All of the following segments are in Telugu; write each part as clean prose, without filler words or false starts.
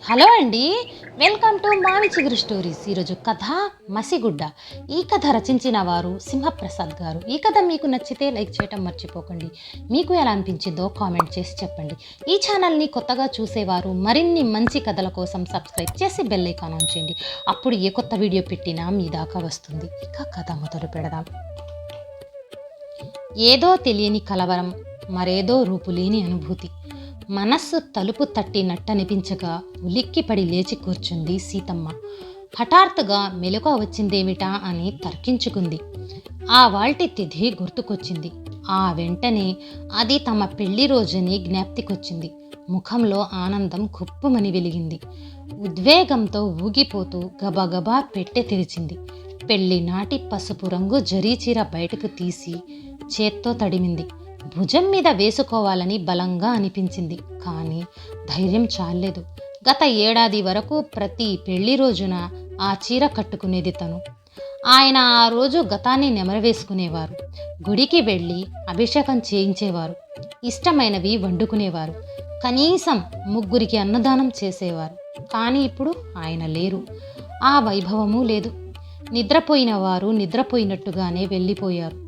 హలో అండి. వెల్కమ్ టు మావి చిగురు స్టోరీస్. ఈరోజు కథ మసిగుడ్డ. ఈ కథ రచించిన వారు సింహప్రసాద్ గారు. ఈ కథ మీకు నచ్చితే లైక్ చేయటం మర్చిపోకండి. మీకు ఎలా అనిపించిందో కామెంట్ చేసి చెప్పండి. ఈ ఛానల్ని కొత్తగా చూసేవారు మరిన్ని మంచి కథల కోసం సబ్స్క్రైబ్ చేసి బెల్ ఐకాన్ ఆన్ చేయండి. అప్పుడు ఏ కొత్త వీడియో పెట్టినా మీ దాకా వస్తుంది. ఇక కథ మొదలు పెడదాం. ఏదో తెలియని కలవరం, మరేదో రూపులేని అనుభూతి. మనస్సు తలుపు తట్టినట్టనిపించగా ఉలిక్కిపడి లేచి కూర్చుంది సీతమ్మ. హఠాత్తుగా మెలకువ వచ్చిందేమిటా అని తర్కించుకుంది. ఆ వాల్టి తిథి గుర్తుకొచ్చింది. ఆ వెంటనే అది తమ పెళ్లి రోజుని జ్ఞాప్తికొచ్చింది. ముఖంలో ఆనందం కుప్పమని వెలిగింది. ఉద్వేగంతో ఊగిపోతూ గబగబా పెట్టె తెరిచింది. పెళ్లి నాటి పసుపు రంగు జరీచీర బయటకు తీసి చేత్తో తడిమింది. భుజం మీద వేసుకోవాలని బలంగా అనిపించింది. కానీ ధైర్యం చాలేదు. గత ఏడాది వరకు ప్రతి పెళ్లి రోజున ఆ చీర కట్టుకునేది తను. ఆయన ఆ రోజు గతాన్ని నెమరవేసుకునేవారు. గుడికి వెళ్ళి అభిషేకం చేయించేవారు. ఇష్టమైనవి వండుకునేవారు. కనీసం ముగ్గురికి అన్నదానం చేసేవారు. కానీ ఇప్పుడు ఆయన లేరు. ఆ వైభవము లేదు. నిద్రపోయిన వారు నిద్రపోయినట్టుగానే వెళ్ళిపోయారు.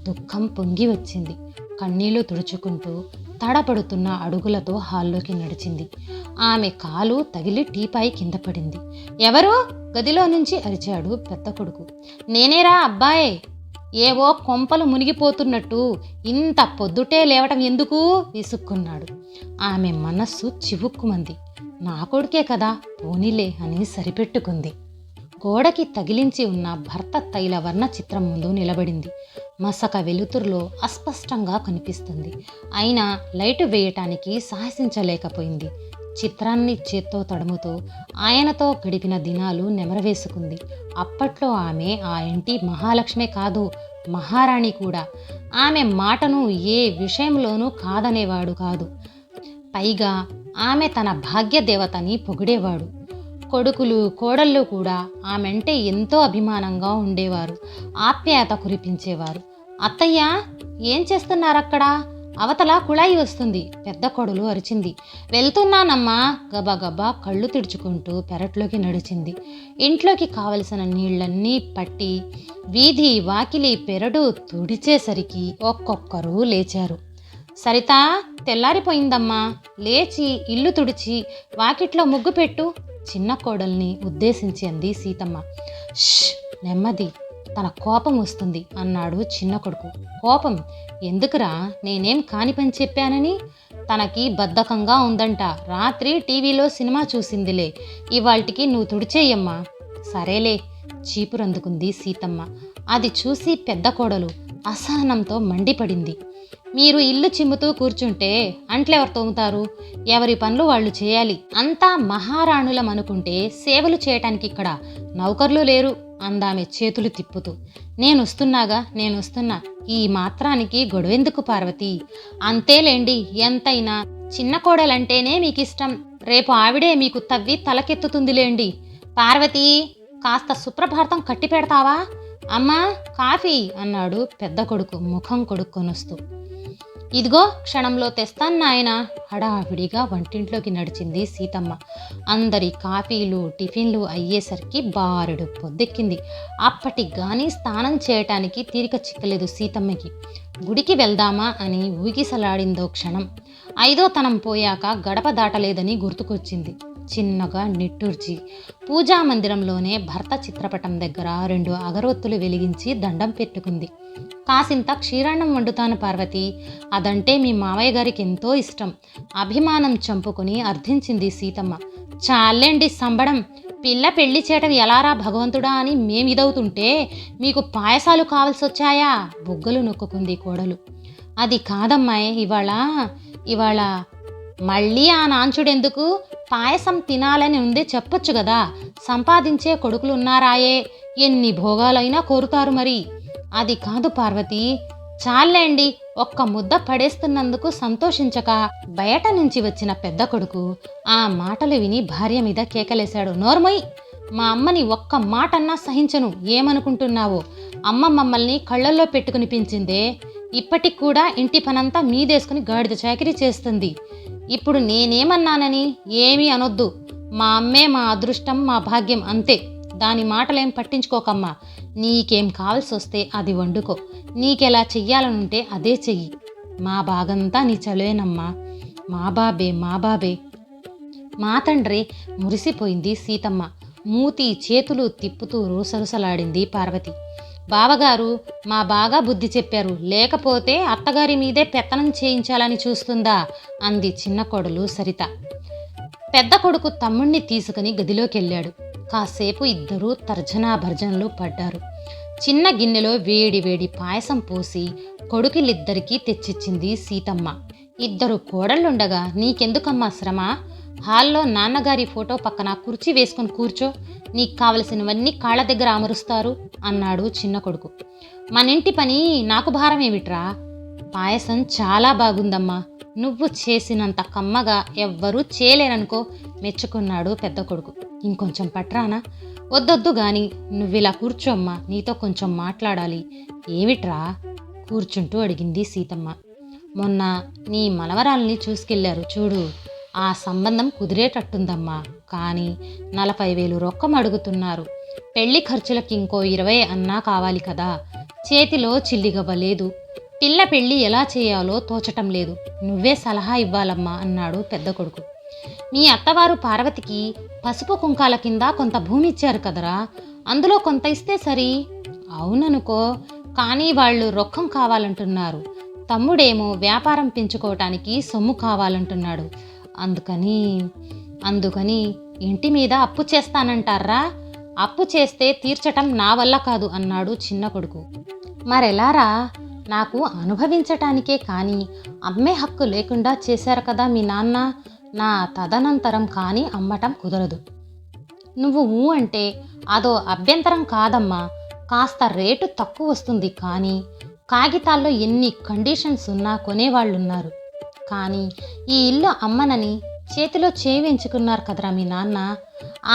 దుఃఖం పొంగి వచ్చింది. కన్నీళ్లు తుడుచుకుంటూ తడపడుతున్న అడుగులతో హాల్లోకి నడిచింది. ఆమె కాలు తగిలి టీపాయి కింద పడింది. ఎవరు? గదిలో నుంచి అరిచాడు పెద్ద కొడుకు. నేనేరా అబ్బాయే. ఏవో కొంపలు మునిగిపోతున్నట్టు ఇంత పొద్దుటే లేవటం ఎందుకు? విసుక్కున్నాడు. ఆమె మనస్సు చివుక్కుమంది. నా కొడుకే కదా, పోనీలే అని సరిపెట్టుకుంది. గోడకి తగిలించి ఉన్న భర్త తైలవర్ణ చిత్రం ముందు నిలబడింది. మసక వెలుతురులో అస్పష్టంగా కనిపిస్తుంది. అయినా లైటు వేయటానికి సాహసించలేకపోయింది. చిత్రాన్ని చేత్తో తడుముతూ ఆయనతో గడిపిన దినాలు నెమరవేసుకుంది. అప్పట్లో ఆమె ఆ ఇంటి మహాలక్ష్మే కాదు, మహారాణి కూడా. ఆమె మాటను ఏ విషయంలోనూ కాదనేవాడు కాదు. పైగా ఆమె తన భాగ్యదేవతని పొగిడేవాడు. కొడుకులు కోడళ్ళు కూడా ఆమెంటే ఎంతో అభిమానంగా ఉండేవారు. ఆప్యాయత కురిపించేవారు. అత్తయ్య, ఏం చేస్తున్నారక్కడ? అవతల కుళాయి వస్తుంది, పెద్ద కొడలు అరిచింది. వెళ్తున్నానమ్మా. గబగబా కళ్ళు తుడుచుకుంటూ పెరట్లోకి నడిచింది. ఇంట్లోకి కావలసిన నీళ్లన్నీ పట్టి వీధి వాకిలి పెరడు తుడిచేసరికి ఒక్కొక్కరు లేచారు. సరితా, తెల్లారిపోయిందమ్మా. లేచి ఇల్లు తుడిచి వాకిట్లో ముగ్గు పెట్టు. చిన్న కోడల్ని ఉద్దేశించి అంది సీతమ్మ. ష్, నెమ్మది, తన కోపం వస్తుంది అన్నాడు చిన్న కొడుకు. కోపం ఎందుకురా? నేనేం కాని పని చెప్పానని? తనకి బద్ధకంగా ఉందంట. రాత్రి టీవీలో సినిమా చూసిందిలే. ఇవాల్టికి నువ్వు తుడిచేయమ్మా. సరేలే, చీపురందుకుంది సీతమ్మ. అది చూసి పెద్ద కోడలు అసహనంతో మండిపడింది. మీరు ఇల్లు చిమ్ముతూ కూర్చుంటే అంట్లెవరు తోముతారు? ఎవరి పనులు వాళ్ళు చేయాలి. అంతా మహారాణులం అనుకుంటే సేవలు చేయటానికి ఇక్కడ నౌకర్లు లేరు అందామె చేతులు తిప్పుతూ. నేనొస్తున్నా. ఈ మాత్రానికి గొడవెందుకు పార్వతి? అంతేలేండి, ఎంతైనా చిన్న కోడలంటేనే మీకిష్టం. రేపు ఆవిడే మీకు తవ్వి తలకెత్తుతుందిలేండి. పార్వతి, కాస్త సుప్రభాతం కట్టి పెడతావా? అమ్మా, కాఫీ అన్నాడు పెద్ద కొడుకు ముఖం కొడుక్కొనొస్తూ. ఇదిగో క్షణంలో తెస్తాను నాయనా. హడావిడిగా వంటింట్లోకి నడిచింది సీతమ్మ. అందరి కాఫీలు టిఫిన్లు అయ్యేసరికి బారెడు పొద్దెక్కింది. అప్పటిగాని స్నానం చేయటానికి తీరిక చిక్కలేదు సీతమ్మకి. గుడికి వెళ్దామా అని ఊగిసలాడిందో క్షణం. 5వ తనం పోయాక గడప దాటలేదని గుర్తుకొచ్చింది. చిన్నగా నిట్టూర్చి పూజా మందిరంలోనే భర్త చిత్రపటం దగ్గర 2 అగరొత్తులు వెలిగించి దండం పెట్టుకుంది. కాసింత క్షీరాన్నం వండుతాను పార్వతి. అదంటే మీ మావయ్య గారికి ఎంతో ఇష్టం. అభిమానం చంపుకొని అర్థించింది సీతమ్మ. చాలేండి సంబడం. పిల్ల పెళ్లి చేయటం ఎలారా భగవంతుడా అని మేమిదవుతుంటే మీకు పాయసాలు కావలసొచ్చాయా? బుగ్గలు నొక్కుకుంది కోడలు. అది కాదమ్మాయి, ఇవాళ మళ్ళీ ఆ నాంచుడెందుకు? పాయసం తినాలని ఉంది చెప్పొచ్చు కదా. సంపాదించే కొడుకులున్నారాయే, ఎన్ని భోగాలైనా కోరుతారు మరి. అది కాదు పార్వతి. చాలేండి, ఒక్క ముద్ద పడేస్తున్నందుకు సంతోషించక బయట నుంచి వచ్చిన పెద్ద కొడుకు ఆ మాటలు విని భార్య మీద కేకలేశాడు. నోర్మై, మా అమ్మని ఒక్క మాటన్నా సహించను. ఏమనుకుంటున్నావో? అమ్మ మమ్మల్ని కళ్ళల్లో పెట్టుకుని పెంచిందే. ఇప్పటికి కూడా ఇంటి పనంతా మీదేసుకుని గాడిద చాకిరీ చేస్తుంది. ఇప్పుడు నేనేమన్నానని? ఏమీ అనొద్దు. మా అమ్మే మా అదృష్టం, మా భాగ్యం అంతే. దాని మాటలేం పట్టించుకోకమ్మా. నీకేం కావాల్సి వస్తే అది వండుకో. నీకెలా చెయ్యాలనుంటే అదే చెయ్యి. మా బాగంతా నీ చలువేనమ్మా. మా బాబే, మా బాబే. మా తండ్రి మురిసిపోయింది సీతమ్మ. మూతి చేతులు తిప్పుతూ రుసరుసలాడింది పార్వతి. బావగారు మా బాగా బుద్ధి చెప్పారు, లేకపోతే అత్తగారి మీదే పెత్తనం చేయించాలని చూస్తుందా అంది చిన్న కోడలు సరిత. పెద్ద కొడుకు తమ్ముణ్ణి తీసుకుని గదిలోకెళ్ళాడు. కాసేపు ఇద్దరూ తర్జనా భర్జనలు పడ్డారు. చిన్న గిన్నెలో వేడి వేడి పాయసం పోసి కొడుకులిద్దరికీ తెచ్చిచ్చింది సీతమ్మ. ఇద్దరు కోడళ్ళుండగా నీకెందుకమ్మా శ్రమ? హాల్లో నాన్నగారి ఫోటో పక్కన కుర్చీ వేసుకుని కూర్చో. నీకు కావలసినవన్నీ కాళ్ళ దగ్గర అమరుస్తారు అన్నాడు చిన్న కొడుకు. మనింటి పని నాకు భారమేమిట్రా? పాయసం చాలా బాగుందమ్మా. నువ్వు చేసినంత కమ్మగా ఎవ్వరూ చేయలేరనుకో మెచ్చుకున్నాడు పెద్ద కొడుకు. ఇంకొంచెం పట్రానా? వద్దొద్దు గాని నువ్విలా కూర్చోమ్మా, నీతో కొంచెం మాట్లాడాలి. ఏమిట్రా? కూర్చుంటూ అడిగింది సీతమ్మ. మొన్న నీ మనవరాల్ని చూసుకెళ్లారు చూడు, ఆ సంబంధం కుదిరేటట్టుందమ్మా. కానీ 40,000 రొక్కం అడుగుతున్నారు. పెళ్లి ఖర్చులకి ఇంకో 20 అన్నా కావాలి కదా. చేతిలో చిల్లిగవ్వలేదు. పిల్ల పెళ్ళి ఎలా చేయాలో తోచటం లేదు. నువ్వే సలహా ఇవ్వాలమ్మా అన్నాడు పెద్ద కొడుకు. మీ అత్తవారు పార్వతికి పసుపు కుంకాల కింద కొంత భూమి ఇచ్చారు కదరా, అందులో కొంత ఇస్తే సరి. అవుననుకో, కానీ వాళ్ళు రొక్కం కావాలంటున్నారు. తమ్ముడేమో వ్యాపారం పెంచుకోవటానికి సొమ్ము కావాలంటున్నాడు. అందుకని ఇంటి మీద అప్పు చేస్తానంటారా? అప్పు చేస్తే తీర్చటం నా వల్ల కాదు అన్నాడు చిన్న కొడుకు. మరెలారా? నాకు అనుభవించటానికే కానీ అమ్మే హక్కు లేకుండా చేశారు కదా మీ నాన్న. నా తదనంతరం కానీ అమ్మటం కుదరదు. నువ్వు ఊ అంటే అదో అభ్యంతరం కాదమ్మా. కాస్త రేటు తక్కువ వస్తుంది, కానీ కాగితాల్లో ఎన్ని కండిషన్స్ ఉన్నా కొనేవాళ్ళున్నారు. కానీ ఈ ఇల్లు అమ్మనని చేతిలో చేయించుకున్నారు కదరా మీ నాన్న.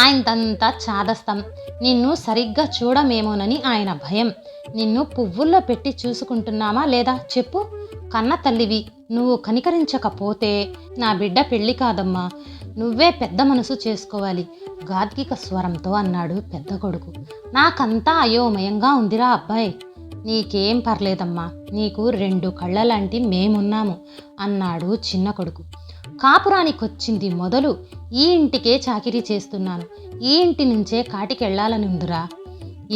ఆయనదంతా చాదస్తం. నిన్ను సరిగ్గా చూడమేమోనని ఆయన భయం. నిన్ను పువ్వుల్లో పెట్టి చూసుకుంటున్నామా లేదా చెప్పు? కన్న తల్లివి, నువ్వు కనికరించకపోతే నా బిడ్డ పెళ్ళి కాదమ్మా. నువ్వే పెద్ద మనసు చేసుకోవాలి గాద్గిక స్వరంతో అన్నాడు పెద్ద కొడుకు. నాకంతా అయోమయంగా ఉందిరా అబ్బాయి. నీకేం పర్లేదమ్మా, నీకు 2 కళ్ళ లాంటి మేమున్నాము అన్నాడు చిన్న కొడుకు. కాపురానికొచ్చింది మొదలు ఈ ఇంటికే చాకిరీ చేస్తున్నాను. ఈ ఇంటి నుంచే కాటికెళ్లాలని ఉందిరా.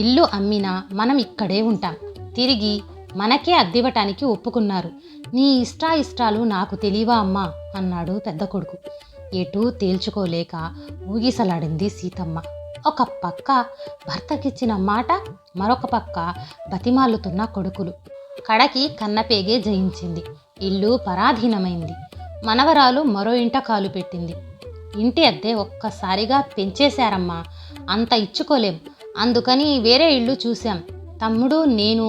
ఇల్లు అమ్మినా మనం ఇక్కడే ఉంటాం. తిరిగి మనకే అద్దివ్వటానికి ఒప్పుకున్నారు. నీ ఇష్టాలు నాకు తెలియవా అమ్మా అన్నాడు పెద్ద కొడుకు. ఎటూ తేల్చుకోలేక ఊగిసలాడింది సీతమ్మ. ఒక పక్క భర్తకిచ్చిన మాట, మరొక పక్క బతిమాలుతున్న కొడుకులు. కడకి కన్నపేగే జయించింది. ఇల్లు పరాధీనమైంది. మనవరాలు మరో ఇంట కాలు పెట్టింది. ఇంటి అద్దె ఒక్కసారిగా పెంచేశారమ్మా. అంత ఇచ్చుకోలేం. అందుకని వేరే ఇల్లు చూశాం. తమ్ముడు నేను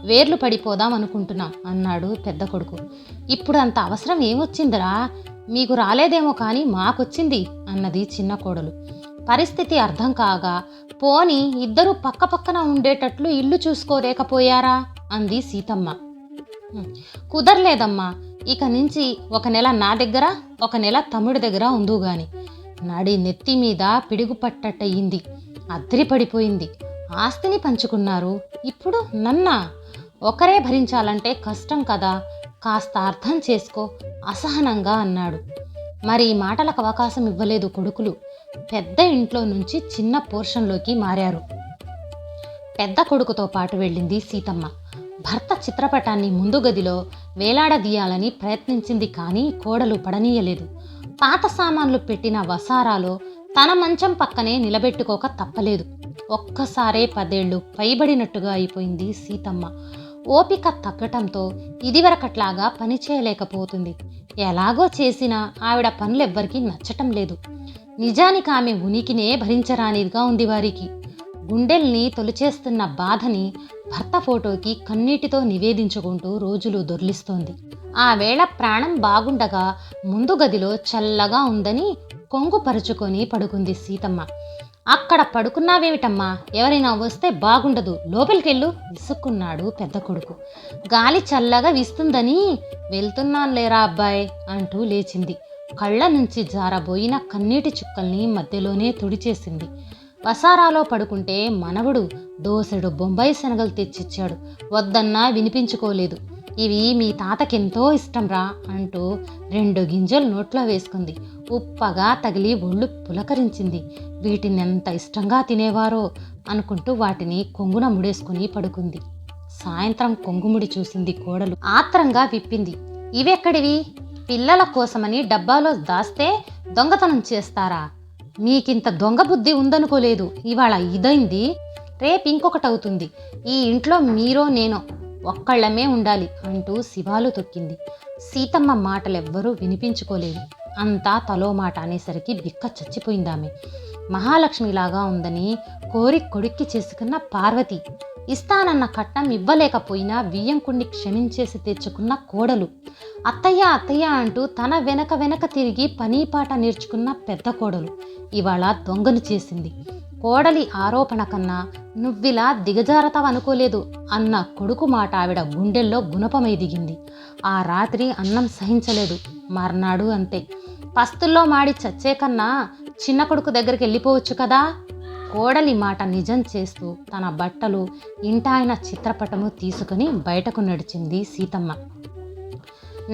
వేర్లు పడిపోదాం అనుకుంటున్నాం అన్నాడు పెద్ద కొడుకు. ఇప్పుడు అంత అవసరం ఏమొచ్చిందిరా? మీకు రాలేదేమో కానీ మాకొచ్చింది అన్నది చిన్న కోడలు. పరిస్థితి అర్థం కాగా, పోని ఇద్దరూ పక్క పక్కన ఉండేటట్లు ఇల్లు చూసుకోలేకపోయారా అంది సీతమ్మ. కుదరలేదమ్మా. ఇక నుంచి 1 నెల నా దగ్గర, 1 నెల తమ్ముడి దగ్గర ఉందుగాని. నడి నెత్తి మీద పిడుగు పట్టట్టయింది. అద్దరి పడిపోయింది. ఆస్తిని పంచుకున్నారు, ఇప్పుడు నన్నా? ఒకరే భరించాలంటే కష్టం కదా. కాస్త అర్థం చేసుకో అసహనంగా అన్నాడు. మరి మాటలకు అవకాశం ఇవ్వలేదు కొడుకులు. పెద్ద ఇంట్లో నుంచి చిన్న పోర్షన్లోకి మారారు. పెద్ద కొడుకుతో పాటు వెళ్ళింది సీతమ్మ. భర్త చిత్రపటాన్ని ముందు గదిలో వేలాడదీయాలని ప్రయత్నించింది, కానీ కోడలు పడనీయలేదు. పాత సామాన్లు పెట్టిన వసారాలో తన మంచం పక్కనే నిలబెట్టుకోక తప్పలేదు. ఒక్కసారే 10 ఏళ్ళు పైబడినట్టుగా అయిపోయింది సీతమ్మ. ఓపిక తగ్గటంతో ఇదివరకట్లాగా పని చేయలేకపోతుంది. ఎలాగో చేసినా ఆవిడ పనులెవ్వరికీ నచ్చటం లేదు. నిజానికి ఆమె ఉనికినే భరించరానిదిగా ఉంది వారికి. గుండెల్ని తొలిచేస్తున్న బాధని భర్త ఫోటోకి కన్నీటితో నివేదించుకుంటూ రోజులు దొర్లిస్తోంది. ఆ వేళ ప్రాణం బాగుండగా ముందు గదిలో చల్లగా ఉందని కొంగు పరుచుకొని పడుకుంది సీతమ్మ. అక్కడ పడుకున్నావేమిటమ్మా? ఎవరైనా వస్తే బాగుండదు, లోపలికెళ్ళు విసుక్కున్నాడు పెద్ద కొడుకు. గాలి చల్లగా వీస్తుందని వెళ్తున్నాను లేరా అబ్బాయి అంటూ లేచింది. కళ్ళ నుంచి జారబోయిన కన్నీటి చుక్కల్ని మధ్యలోనే తుడిచేసింది. వసారాలో పడుకుంటే మనవడు దోసెడు బొంబాయి శనగలు తెచ్చిచ్చాడు. వద్దన్నా వినిపించుకోలేదు. ఇవి మీ తాతకెంతో ఇష్టంరా అంటూ 2 గింజలు నోట్లో వేసుకుంది. ఉప్పగా తగిలి ఒళ్ళు పులకరించింది. వీటిని ఎంత ఇష్టంగా తినేవారో అనుకుంటూ వాటిని కొంగున ముడేసుకుని పడుకుంది. సాయంత్రం కొంగుముడి చూసింది కోడలు. ఆత్రంగా విప్పింది. ఇవెక్కడివి? పిల్లల కోసమని డబ్బాలో దాస్తే దొంగతనం చేస్తారా? మీకింత దొంగ బుద్ధి ఉందనుకోలేదు. ఇవాళ ఇదైంది, రేపు ఇంకొకటవుతుంది. ఈ ఇంట్లో మీరో నేనో ఒక్కళ్ళమే ఉండాలి అంటూ శివాలు తొక్కింది. సీతమ్మ మాటలెవ్వరూ వినిపించుకోలేదు. అంతా తలో మాట అనేసరికి బిక్క చచ్చిపోయిందామె. మహాలక్ష్మిలాగా ఉందని కోరి కొడుక్కి చేసుకున్న పార్వతి, ఇస్తానన్న కట్నం ఇవ్వలేకపోయినా వియ్యంకుణ్ణి క్షమించేసి తెచ్చుకున్న కోడలు, అత్తయ్య అత్తయ్య అంటూ తన వెనక వెనక తిరిగి పనీపాట నేర్చుకున్న పెద్ద కోడలు ఇవాళ దొంగను చేసింది. కోడలి ఆరోపణ కన్నా నువ్విలా దిగజారతావనుకోలేదు అన్న కొడుకు మాట ఆవిడ గుండెల్లో గుణపమై దిగింది. ఆ రాత్రి అన్నం సహించలేదు. మర్నాడు అంతే. పస్తుల్లో మాడి చచ్చే కన్నా చిన్న కొడుకు దగ్గరికి వెళ్ళిపోవచ్చు కదా. కోడలి మాట నిజం చేస్తూ తన బట్టలు, ఇంటాయన చిత్రపటము తీసుకుని బయటకు నడిచింది సీతమ్మ.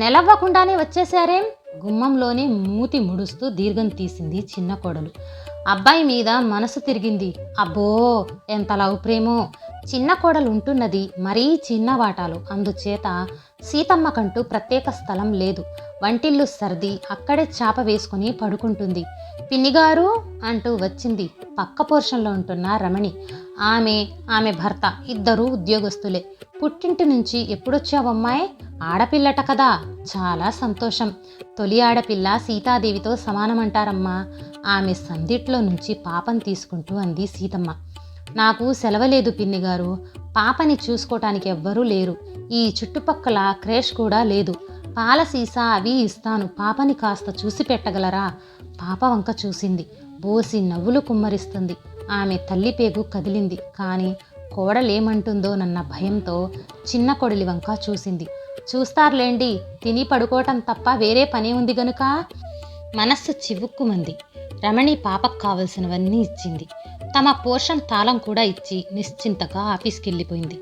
నెలవ్వకుండానే వచ్చేశారేం? గుమ్మంలోనే మూతి ముడుస్తూ దీర్ఘం తీసింది చిన్న కోడలు. అబ్బాయి మీద మనసు తిరిగింది. అబ్బో ఎంత లవ్ ప్రేమో. చిన్న కోడలు ఉంటున్నది మరీ చిన్న వాటాలు. అందుచేత సీతమ్మకంటూ ప్రత్యేక స్థలం లేదు. వంటిల్లు సర్ది అక్కడే చాప వేసుకుని పడుకుంటుంది. పిన్నిగారు అంటూ వచ్చింది పక్క పోర్షన్లో ఉంటున్న రమణి. ఆమె భర్త ఇద్దరూ ఉద్యోగస్తులే. పుట్టింటి నుంచి ఎప్పుడొచ్చావమ్మాయి? ఆడపిల్లట కదా, చాలా సంతోషం. తొలి ఆడపిల్ల సీతాదేవితో సమానమంటారమ్మా. ఆమె సందిట్లో నుంచి పాపని తీసుకుంటూ అంది సీతమ్మ. నాకు సెలవలేదు పిన్నిగారు. పాపని చూసుకోవటానికి ఎవ్వరూ లేరు. ఈ చుట్టుపక్కల క్రేష్ కూడా లేదు. పాల సీసా అవి ఇస్తాను, పాపని కాస్త చూసి పెట్టగలరా? పాప వంక చూసింది. బోసి నవ్వులు కుమ్మరిస్తుంది. ఆమె తల్లి పేగు కదిలింది. కానీ కోడలేమంటుందోనన్న భయంతో చిన్న కొడలి వంక చూసింది. చూస్తారులేండి, తిని పడుకోవటం తప్ప వేరే పని ఉంది గనుక. మనస్సు చివుక్కుమంది. రమణి పాపకు కావలసినవన్నీ ఇచ్చింది. తమ పోర్షన్ తాళం కూడా ఇచ్చి నిశ్చింతగా ఆఫీస్కి వెళ్ళిపోయింది.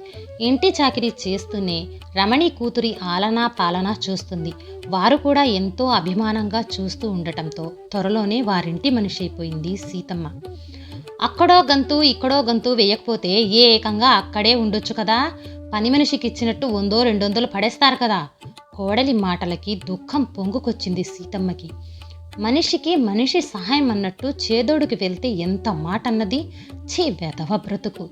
ఇంటి చాకిరీ చేస్తూనే రమణి కూతురి ఆలనా పాలనా చూస్తుంది. వారు కూడా ఎంతో అభిమానంగా చూస్తూ ఉండటంతో త్వరలోనే వారింటి మనిషి అయిపోయింది సీతమ్మ. అక్కడో గంతు ఇక్కడో గంతు వేయకపోతే ఏకంగా అక్కడే ఉండొచ్చు కదా. పని మనిషికి ఇచ్చినట్టు 100-200 పడేస్తారు కదా. కోడలి మాటలకి దుఃఖం పొంగుకొచ్చింది సీతమ్మకి. మనిషికి మనిషి సహాయం అన్నట్టు చేదోడుకి వెళ్తే ఎంత మాట అన్నది. ఛీ వెధవ బ్రతుకు.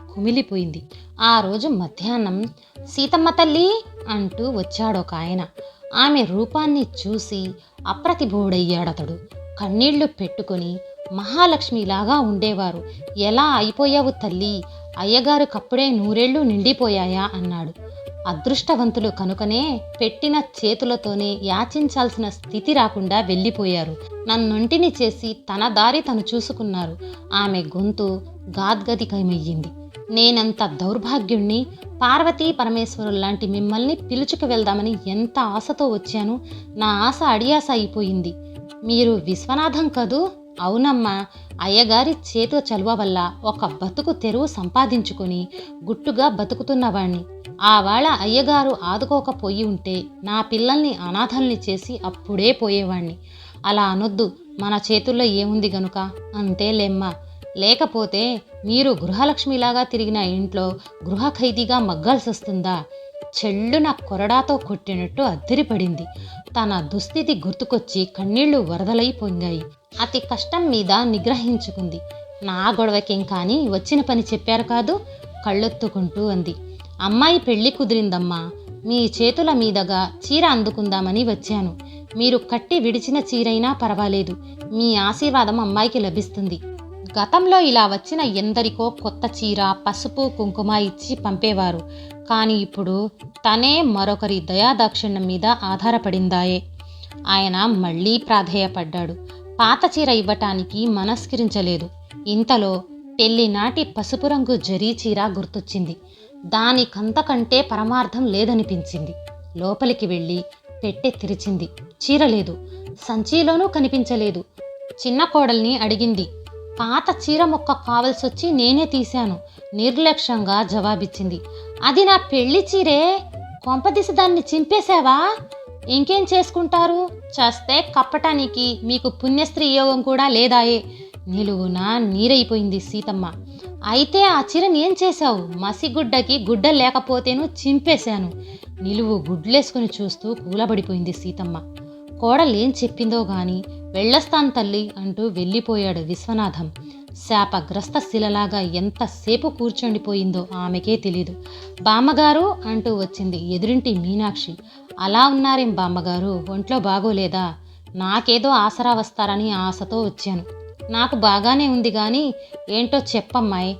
కుమిలిపోయింది. ఆ రోజు మధ్యాహ్నం సీతమ్మ తల్లి అంటూ వచ్చాడొక ఆయన. ఆమె రూపాన్ని చూసి అప్రతిభుడయ్యాడతడు. కన్నీళ్లు పెట్టుకొని, మహాలక్ష్మిలాగా ఉండేవారు, ఎలా అయిపోయావు తల్లి? అయ్యగారు కప్పుడే 100 ఏళ్ళు నిండిపోయాయా అన్నాడు. అదృష్టవంతులు కనుకనే పెట్టిన చేతులతోనే యాచించాల్సిన స్థితి రాకుండా వెళ్ళిపోయారు. నన్నొంటిని చేసి తన దారి తను చూసుకున్నారు. ఆమె గొంతు గాద్గదికమయ్యింది. నేనంత దౌర్భాగ్యుణ్ణి? పార్వతీ పరమేశ్వరుల్లాంటి మిమ్మల్ని పిలుచుకు వెళ్దామని ఎంత ఆశతో వచ్చాను. నా ఆశ అడియాస అయిపోయింది. మీరు విశ్వనాథం కదూ? అవునమ్మా. అయ్యగారి చేతుల చలువ వల్ల ఒక బతుకు తెరువు సంపాదించుకొని గుట్టుగా బతుకుతున్నవాణ్ణి. ఆవాళ అయ్యగారు ఆదుకోకపోయి ఉంటే నా పిల్లల్ని అనాథల్ని చేసి అప్పుడే పోయేవాణ్ణి. అలా అనొద్దు. మన చేతుల్లో ఏముంది గనుక. అంతేలేమ్మా. లేకపోతే మీరు గృహలక్ష్మిలాగా తిరిగిన ఇంట్లో గృహ ఖైదీగా మగ్గాల్సి వస్తుందా? చెల్లున కొరడాతో కొట్టినట్టు అద్దిరిపడింది. తన దుస్థితి గుర్తుకొచ్చి కన్నీళ్లు వరదలై పొంగాయి. అతి కష్టం మీద నిగ్రహించుకుంది. నా గొడవకేం కానీ వచ్చిన పని చెప్పారు కాదు. కళ్ళొత్తుకుంటూ అంది. అమ్మాయి పెళ్లి కుదిరిందమ్మా. మీ చేతుల మీదగా చీర అందుకుందామని వచ్చాను. మీరు కట్టి విడిచిన చీరైనా పర్వాలేదు. మీ ఆశీర్వాదం అమ్మాయికి లభిస్తుంది. గతంలో ఇలా వచ్చిన ఎందరికో కొత్త చీర, పసుపు, కుంకుమ ఇచ్చి పంపేవారు. కానీ ఇప్పుడు తనే మరొకరి దయాదాక్షిణ్యం మీద ఆధారపడిందాయే. ఆయన మళ్ళీ ప్రాధేయపడ్డాడు. పాత చీర ఇవ్వటానికి మనస్కరించలేదు. ఇంతలో పెళ్లినాటి పసుపు రంగు జరీ చీర గుర్తొచ్చింది. దానికంతకంటే పరమార్థం లేదనిపించింది. లోపలికి వెళ్ళి పెట్టె తెరిచింది. చీర లేదు, సంచిలోనూ కనిపించలేదు. చిన్న కోడల్ని అడిగింది. పాత చీర ముక్క కావలసొచ్చి నేనే తీశాను, నిర్లక్ష్యంగా జవాబిచ్చింది. అది నా పెళ్లి చీరే, కొంపదీసి దాన్ని చింపేశావా? ఇంకేం చేసుకుంటారు, చస్తే కప్పటానికి మీకు పుణ్యస్త్రీ యోగం కూడా లేదాయే. నిలువున నీరైపోయింది సీతమ్మ. అయితే ఆ చీరని ఏం చేశావు? మసిగుడ్డకి గుడ్డ లేకపోతేను చింపేశాను. నిలువు గుడ్లేసుకుని చూస్తూ కూలబడిపోయింది సీతమ్మ. కోడలేం చెప్పిందో గాని వెళ్ళొస్తాను తల్లి అంటూ వెళ్ళిపోయాడు విశ్వనాథం. శాపగ్రస్త శిలలాగా ఎంతసేపు కూర్చొండిపోయిందో ఆమెకే తెలీదు. బామ్మగారు అంటూ వచ్చింది ఎదురింటి మీనాక్షి. అలా ఉన్నారేం బామ్మగారు, ఒంట్లో బాగోలేదా? నాకేదో ఆసరా వస్తారని ఆశతో వచ్చాను. నాకు బాగానే ఉంది కానీ ఏంటో చెప్పమ్మాయి.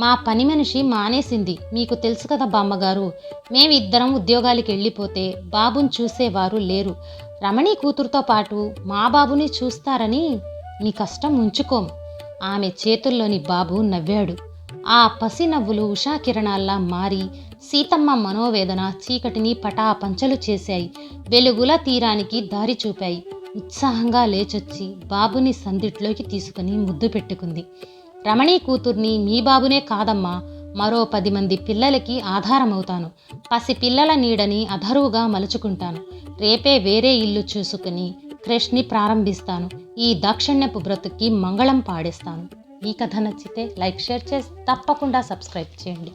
మా పని మనిషి మానేసింది, మీకు తెలుసు కదా బామ్మగారు. మేమిద్దరం ఉద్యోగాలకి వెళ్ళిపోతే బాబుని చూసేవారు లేరు. రమణి కూతురుతో పాటు మా బాబుని చూస్తారని నీ కష్టం ఉంచుకోం. ఆమె చేతుల్లోని బాబు నవ్వాడు. ఆ పసి నవ్వులు ఉషాకిరణాల్లా మారి సీతమ్మ మనోవేదన చీకటిని పటాపంచలు చేశాయి. వెలుగుల తీరానికి దారి చూపాయి. ఉత్సాహంగా లేచొచ్చి బాబుని సందిట్లోకి తీసుకుని ముద్దు పెట్టుకుంది. రమణీ కూతుర్ని మీ బాబునే కాదమ్మా, మరో 10 మంది పిల్లలకి ఆధారమవుతాను. పసి పిల్లల నీడని అధరువుగా మలుచుకుంటాను. రేపే వేరే ఇల్లు చూసుకుని క్రష్ని ప్రారంభిస్తాను. ఈ దాక్షిణ్యపు బ్రతుక్కి మంగళం పాడేస్తాను. ఈ కథ నచ్చితే లైక్, షేర్ చేసి తప్పకుండా సబ్స్క్రైబ్ చేయండి.